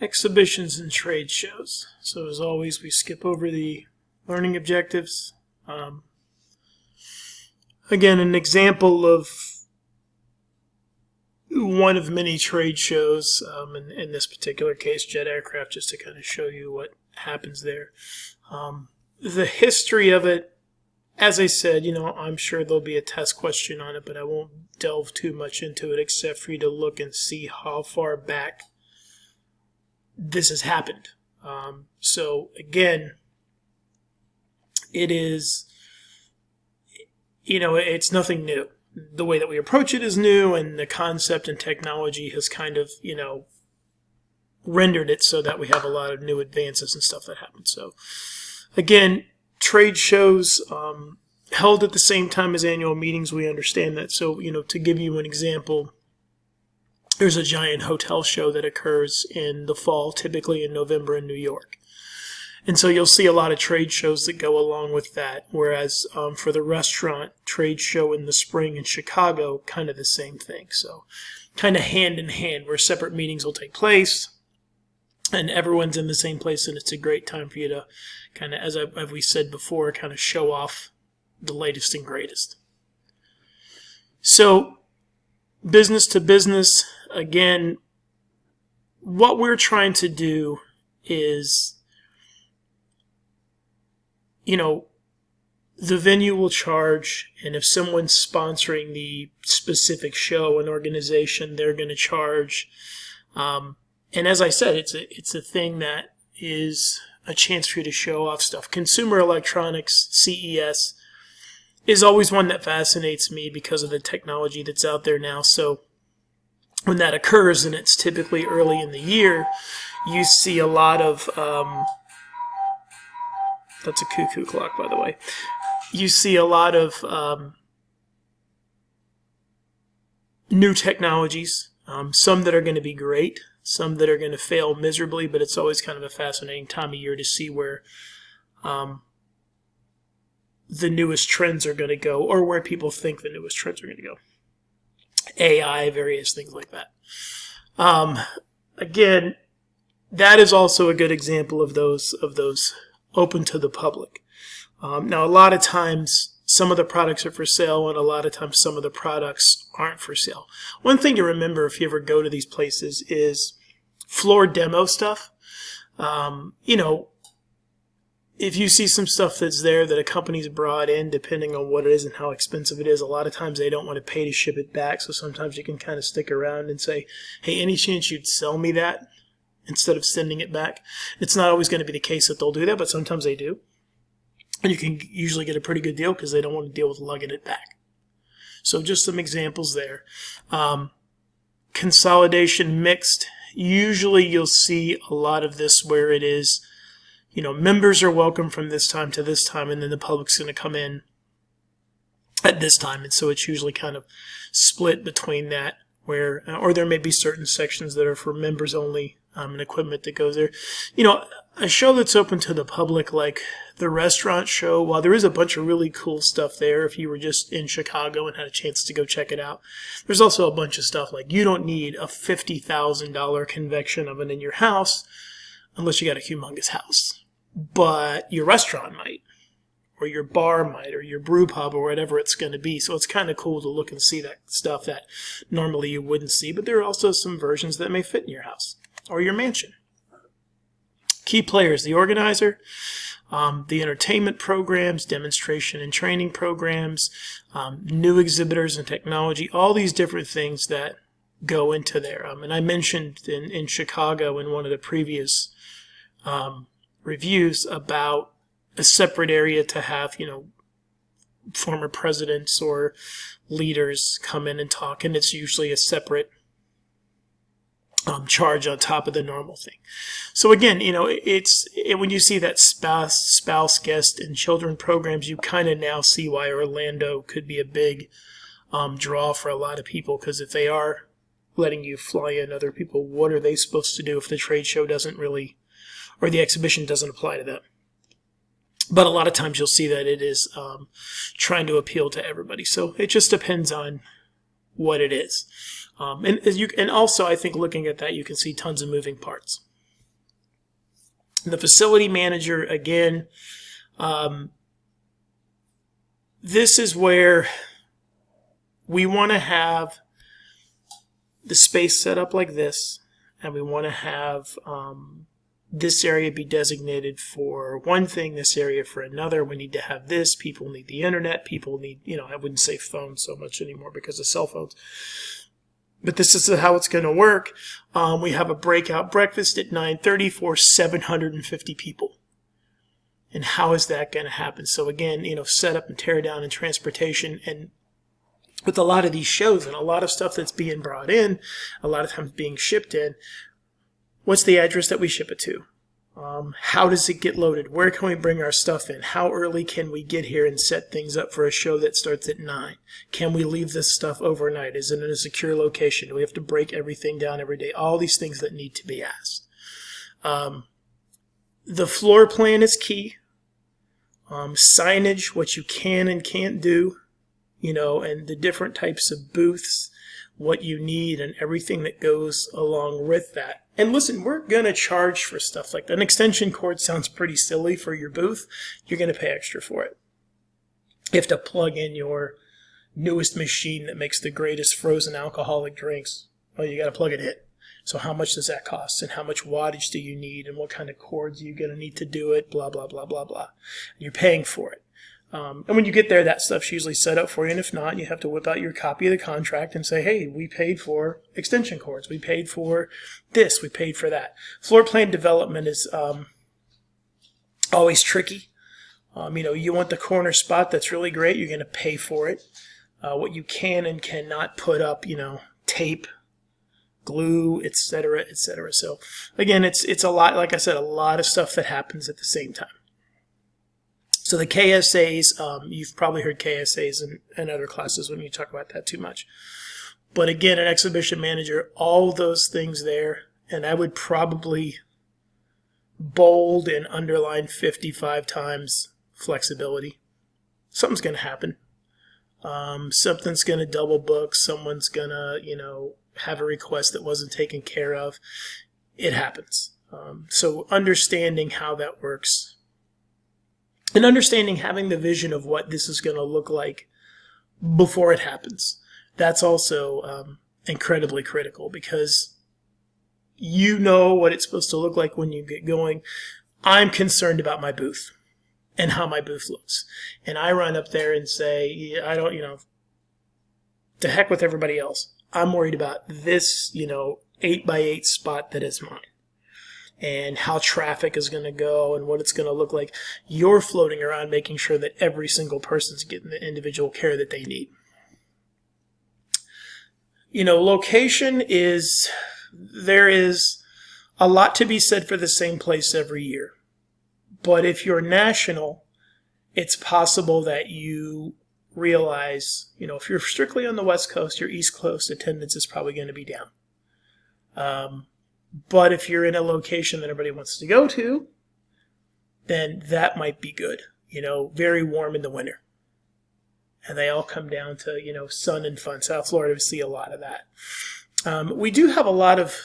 Exhibitions and trade shows. So as always, we skip over the learning objectives. Again, an example of one of many trade shows, in this particular case, jet aircraft, just to kind of show you what happens there. The history of it, as I said, I'm sure there'll be a test question on it, but I won't delve too much into it except for you to look and see how far back this has happened. So again, it is, it's nothing new. The way that we approach it is new, and the concept and technology has kind of, rendered it so that we have a lot of new advances and stuff that happen. So again, trade shows held at the same time as annual meetings, we understand that. So, to give you an example, there's a giant hotel show that occurs in the fall, typically in November in New York. And so you'll see a lot of trade shows that go along with that, whereas for the restaurant trade show in the spring in Chicago, kind of the same thing. So kind of hand in hand, where separate meetings will take place and everyone's in the same place, and it's a great time for you to kind of, as we said before, kind of show off the latest and greatest. So business to business, again, what we're trying to do is, the venue will charge, and if someone's sponsoring the specific show, an organization, they're going to charge. And as I said, it's a thing that is a chance for you to show off stuff. Consumer electronics, CES, is always one that fascinates me because of the technology that's out there now. So when that occurs, and it's typically early in the year, you see a lot of, that's a cuckoo clock, by the way. You see a lot of new technologies, some that are going to be great, some that are going to fail miserably, but it's always kind of a fascinating time of year to see where the newest trends are going to go, or where people think the newest trends are going to go. AI, various things like that. Again, that is also a good example of those open to the public. Now, a lot of times, some of the products are for sale, and a lot of times some of the products aren't for sale. One thing to remember if you ever go to these places is floor demo stuff. If you see some stuff that's there that a company's brought in, depending on what it is and how expensive it is, a lot of times they don't want to pay to ship it back. So sometimes you can kind of stick around and say, hey, any chance you'd sell me that instead of sending it back? It's not always going to be the case that they'll do that, but sometimes they do. And you can usually get a pretty good deal because they don't want to deal with lugging it back. So just some examples there. Consolidation mixed. Usually you'll see a lot of this where it is, members are welcome from this time to this time, and then the public's going to come in at this time. And so it's usually kind of split between that, or there may be certain sections that are for members only, and equipment that goes there. A show that's open to the public, like the restaurant show, while there is a bunch of really cool stuff there, if you were just in Chicago and had a chance to go check it out, there's also a bunch of stuff like you don't need a $50,000 convection oven in your house unless you got a humongous house. But your restaurant might, or your bar might, or your brew pub, or whatever it's going to be. So it's kind of cool to look and see that stuff that normally you wouldn't see. But there are also some versions that may fit in your house or your mansion. Key players: the organizer, the entertainment programs, demonstration and training programs, new exhibitors and technology, all these different things that go into there. And I mentioned in Chicago in one of the previous reviews about a separate area to have, former presidents or leaders come in and talk, and it's usually a separate charge on top of the normal thing. So again, when you see that spouse, guest, and children programs, you kind of now see why Orlando could be a big draw for a lot of people, because if they are letting you fly in other people, what are they supposed to do if the trade show doesn't really, or the exhibition doesn't apply to them? But a lot of times you'll see that it is trying to appeal to everybody. So it just depends on what it is. And also, I think looking at that, you can see tons of moving parts. The facility manager, again, this is where we want to have the space set up like this, and we want to have this area be designated for one thing, this area for another. We need to have this. People need the internet. People need, I wouldn't say phones so much anymore because of cell phones. But this is how it's going to work. We have a breakout breakfast at 9:30 for 750 people. And how is that going to happen? So again, set up and tear down and transportation. And with a lot of these shows and a lot of stuff that's being brought in, a lot of times being shipped in, what's the address that we ship it to? How does it get loaded? Where can we bring our stuff in? How early can we get here and set things up for a show that starts at 9? Can we leave this stuff overnight? Is it in a secure location? Do we have to break everything down every day? All these things that need to be asked. The floor plan is key. Signage, what you can and can't do, and the different types of booths, what you need, and everything that goes along with that. And listen, we're going to charge for stuff like that. An extension cord sounds pretty silly for your booth. You're going to pay extra for it. You have to plug in your newest machine that makes the greatest frozen alcoholic drinks. Well, you got to plug it in. So how much does that cost? And how much wattage do you need? And what kind of cords are you going to need to do it? Blah, blah, blah, blah, blah. And you're paying for it. And when you get there, that stuff's usually set up for you. And if not, you have to whip out your copy of the contract and say, hey, we paid for extension cords. We paid for this. We paid for that. Floor plan development is always tricky. You want the corner spot that's really great. You're going to pay for it. What you can and cannot put up, tape, glue, etc., etc. So again, it's a lot, like I said, a lot of stuff that happens at the same time. So the KSAs, you've probably heard KSAs in other classes when you talk about that too much. But again, an exhibition manager, all those things there, and I would probably bold and underline 55 times flexibility. Something's going to happen. Something's going to double book. Someone's going to, have a request that wasn't taken care of. It happens. So understanding how that works. And understanding, having the vision of what this is going to look like before it happens. That's also incredibly critical because you know what it's supposed to look like when you get going. I'm concerned about my booth and how my booth looks. And I run up there and say, I don't, to heck with everybody else. I'm worried about this, 8x8 spot that is mine. And how traffic is going to go and what it's going to look like. You're floating around making sure that every single person's getting the individual care that they need. Location there is a lot to be said for the same place every year. But if you're national, it's possible that you realize, if you're strictly on the West Coast, your East Coast attendance is probably going to be down. But if you're in a location that everybody wants to go to, then that might be good. Very warm in the winter. And they all come down to, sun and fun. South Florida, we see a lot of that. We do have a lot of,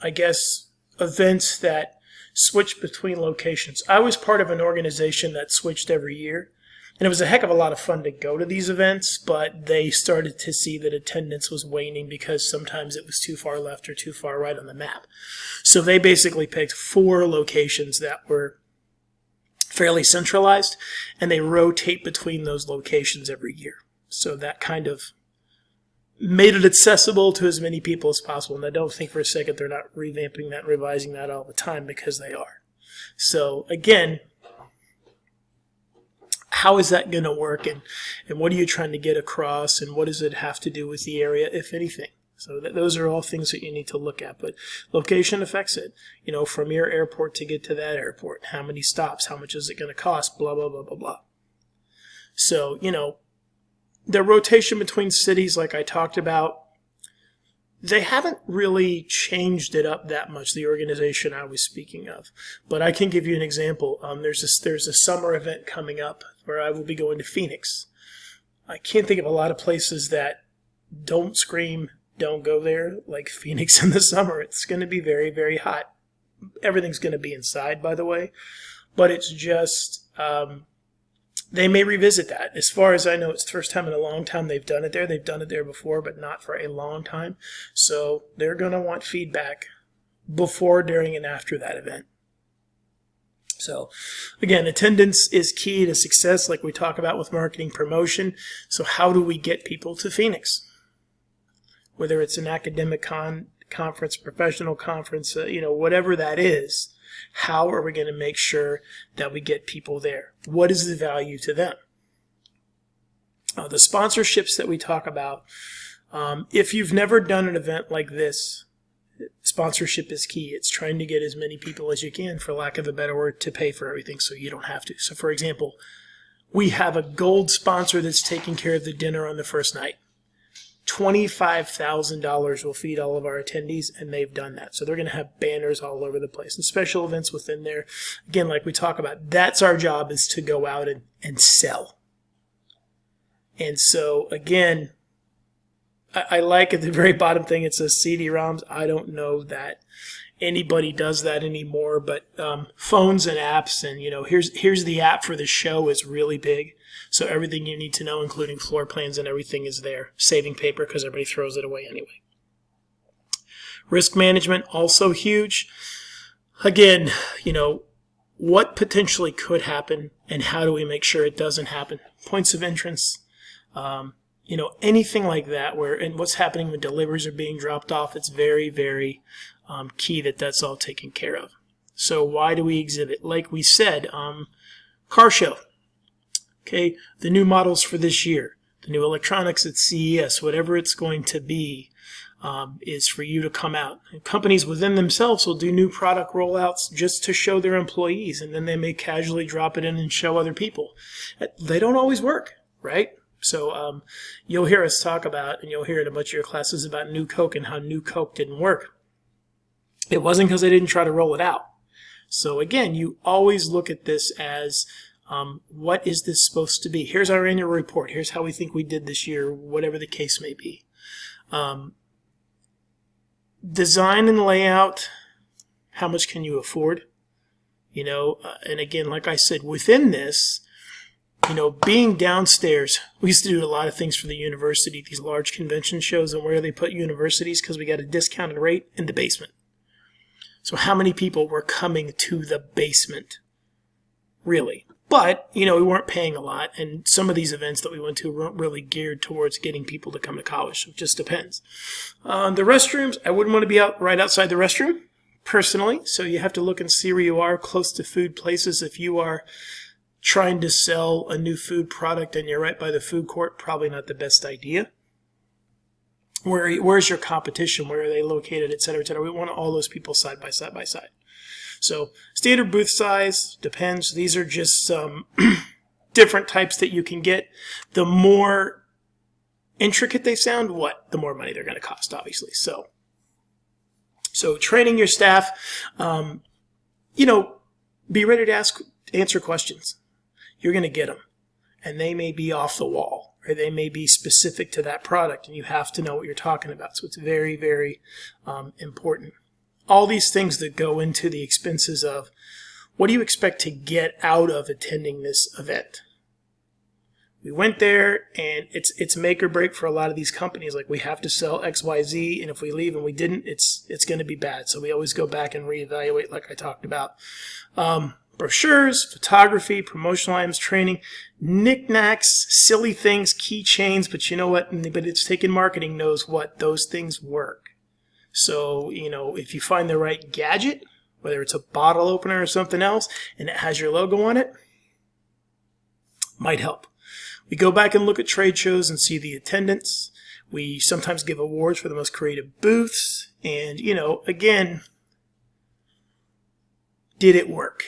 events that switch between locations. I was part of an organization that switched every year. And it was a heck of a lot of fun to go to these events, but they started to see that attendance was waning because sometimes it was too far left or too far right on the map. So they basically picked 4 locations that were fairly centralized, and they rotate between those locations every year. So that kind of made it accessible to as many people as possible. And I don't think for a second they're not revamping that, revising that all the time, because they are. So again, how is that going to work, and what are you trying to get across, and what does it have to do with the area, if anything? So those are all things that you need to look at. But location affects it. From your airport to get to that airport, how many stops, how much is it going to cost, blah, blah, blah, blah, blah. So, the rotation between cities, like I talked about, they haven't really changed it up that much, the organization I was speaking of. But I can give you an example. There's a summer event coming up where I will be going to Phoenix. I can't think of a lot of places that don't scream, don't go there, like Phoenix in the summer. It's going to be very, very hot. everything's going to be inside, by the way, but it's just they may revisit that. As far as I know, it's the first time in a long time they've done it there. They've done it there before, but not for a long time. So they're going to want feedback before, during, and after that event. So again, attendance is key to success, like we talk about with marketing promotion. So how do we get people to Phoenix? Whether it's an academic conference, professional conference, whatever that is, how are we going to make sure that we get people there? What is the value to them? The sponsorships that we talk about, if you've never done an event like this, sponsorship is key. It's trying to get as many people as you can, for lack of a better word, to pay for everything so you don't have to. So for example, we have a gold sponsor that's taking care of the dinner on the first night. $25,000 will feed all of our attendees, and they've done that. So they're going to have banners all over the place and special events within there. Again, like we talk about, that's our job, is to go out and sell. And so again, I like at the very bottom thing, it says CD-ROMs. I don't know that anybody does that anymore, but phones and apps, and here's the app for the show is really big. So everything you need to know, including floor plans and everything, is there. Saving paper because everybody throws it away anyway. Risk management, also huge. Again, what potentially could happen and how do we make sure it doesn't happen? Points of entrance, anything like that, and what's happening when deliveries are being dropped off, it's very, very key that that's all taken care of. So why do we exhibit? Like we said, car show. Okay, the new models for this year, the new electronics at CES, whatever it's going to be, is for you to come out. And companies within themselves will do new product rollouts just to show their employees, and then they may casually drop it in and show other people. They don't always work, right? So you'll hear us talk about, and you'll hear in a bunch of your classes about New Coke and how New Coke didn't work. It wasn't because they didn't try to roll it out. So again, you always look at this as what is this supposed to be? Here's our annual report. Here's how we think we did this year, whatever the case may be. Design and layout, how much can you afford? And again, like I said, within this, being downstairs, we used to do a lot of things for the university, these large convention shows, and where they put universities, because we got a discounted rate, in the basement. So how many people were coming to the basement? Really? But, we weren't paying a lot, and some of these events that we went to weren't really geared towards getting people to come to college. So it just depends. The restrooms, I wouldn't want to be right outside the restroom, personally. So you have to look and see where you are, close to food places. If you are trying to sell a new food product and you're right by the food court, probably not the best idea. Where's your competition? Where are they located, et cetera, et cetera? We want all those people side by side by side. So standard booth size depends. These are just some different types that you can get. The more intricate they sound, the more money they're going to cost, obviously. So training your staff, be ready to answer questions. You're going to get them, and they may be off the wall, or they may be specific to that product, and you have to know what you're talking about. So it's very, very important. All these things that go into the expenses of what do you expect to get out of attending this event? We went there, and it's make or break for a lot of these companies. Like, we have to sell X, Y, Z, and if we leave and we didn't, it's going to be bad. So we always go back and reevaluate, like I talked about. Brochures, photography, promotional items, training, knickknacks, silly things, keychains. But you know what? Anybody that's taken marketing knows what those things work. So, if you find the right gadget, whether it's a bottle opener or something else, and it has your logo on it, might help. We go back and look at trade shows and see the attendance. We sometimes give awards for the most creative booths. And, again, did it work?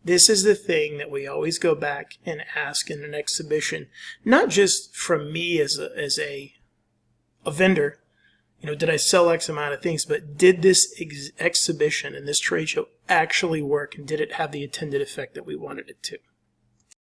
This is the thing that we always go back and ask in an exhibition, not just from me as a vendor. Did I sell X amount of things, but did this exhibition and this trade show actually work, and did it have the intended effect that we wanted it to?